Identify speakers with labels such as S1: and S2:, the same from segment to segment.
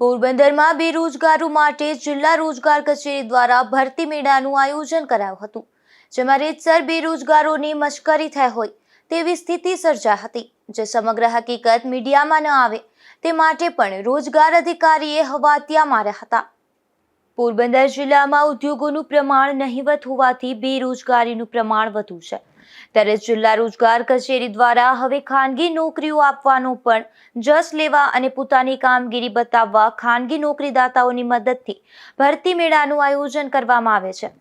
S1: પોરબંદરમાં બેરોજગારો માટે જિલ્લા રોજગાર કચેરી દ્વારા ભરતી મેળાનું આયોજન કરાયું હતું, જેમાં રીતસર બેરોજગારોની મશ્કરી થઈ હોય તેવી સ્થિતિ સર્જાઈ હતી, જે સમગ્ર હકીકત મીડિયામાં ન આવે તે માટે પણ રોજગાર અધિકારીએ હવાતિયા માર્યા હતા. પોરબંદર જિલ્લામાં ઉદ્યોગોનું પ્રમાણ નહિવત હોવાથી બેરોજગારીનું પ્રમાણ વધુ છે, ત્યારે જિલ્લા રોજગાર કચેરી દ્વારા હવે ખાનગી નોકરીઓ આપવાનો પણ જસ લેવા અને પોતાની કામગીરી બતાવવા ખાનગી નોકરીદાતાઓની મદદથી ભરતી મેળાનું આયોજન કરવામાં આવે છે.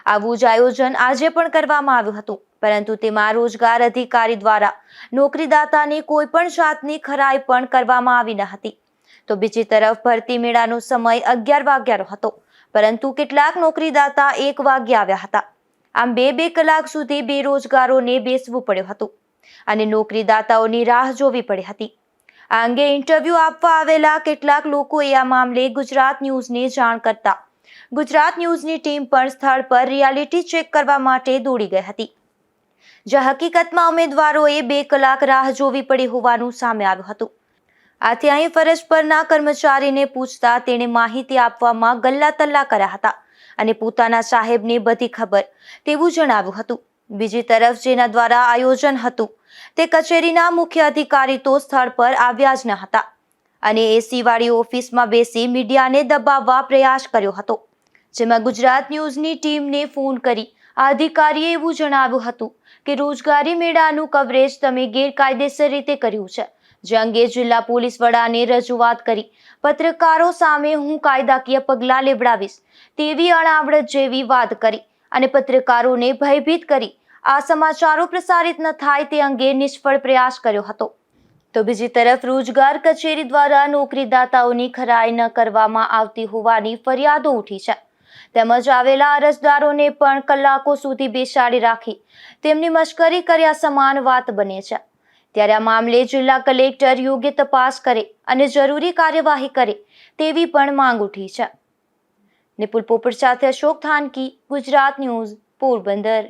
S1: આવું જ આયોજન આજે પણ કરવામાં આવ્યું હતું, પરંતુ તેમાં રોજગાર અધિકારી દ્વારા નોકરીદાતાની કોઈ પણ જાતની ખરાઈ પણ કરવામાં આવી ન હતી. તો બીજી તરફ ભરતી મેળાનો સમય 11 વાગ્યાનો હતો, પરંતુ કેટલાક નોકરીદાતા 1 વાગ્યે આવ્યા હતા. આમ બે કલાક સુધી બેરોજગારોને બેસવું પડ્યું હતું અને નોકરીદાતાઓની રાહ જોવી પડી હતી. આ અંગે ઇન્ટરવ્યુ આપવા આવેલા કેટલાક લોકોએ આ મામલે ગુજરાત ન્યૂઝને જાણ કરતા ગુજરાત ન્યૂઝની ટીમ પણ સ્થળ પર રિયાલિટી ચેક કરવા માટે દોડી ગઈ હતી, જ્યાં હકીકતમાં ઉમેદવારોએ 2 કલાક રાહ જોવી પડી હોવાનું સામે આવ્યું હતું. આથી અહીં ફરજ પરના કર્મચારીને પૂછતા તેણે માહિતી આપવામાં ગલ્લા તલ્લા કર્યા હતા અને પોતાના સાહેબને બધી ખબર તેવું જણાવ્યું હતું. બીજી તરફ જેના દ્વારા આયોજન હતું તે કચેરીના મુખ્ય અધિકારી તો સ્થળ પર આવ્યા જ ન હતા અને એસી વાળી ઓફિસમાં બેસી મીડિયાને દબાવવા પ્રયાસ કર્યો હતો, જેમાં ગુજરાત ન્યૂઝની ટીમને ફોન કરી આ અધિકારીએ એવું જણાવ્યું હતું કે રોજગારી મેળાનું કવરેજ તમે ગેરકાયદેસર રીતે કર્યું છે, જે અંગે જિલ્લા પોલીસ વડાને રજૂઆત કરી પત્રકારો સામે હું કાયદાકીય પગલાં લેવડાવીશ તેવી અણાવડત જેવી વાત કરી અને પત્રકારોને ભયભીત કરી આ સમાચારો પ્રસારિત ન થાય તે અંગે નિષ્ફળ પ્રયાસ કર્યો હતો. તો બીજી તરફ રોજગાર કચેરી દ્વારા નોકરીદાતાઓની ખરાઈ ન કરવામાં આવતી હોવાની ફરિયાદો ઉઠી છે, તેમજ આવેલા અરજદારોને પણ કલાકો સુધી બેસાડી રાખી તેમની મશ્કરી કર્યા સમાન વાત બને છે. ત્યારે આ મામલે જિલ્લા કલેક્ટર યોગ્ય તપાસ કરે અને જરૂરી કાર્યવાહી કરે તેવી પણ માંગ ઉઠી છે. નિપુલ પોપટ સાથે અશોક થાનકી, ગુજરાત ન્યૂઝ, પોરબંદર.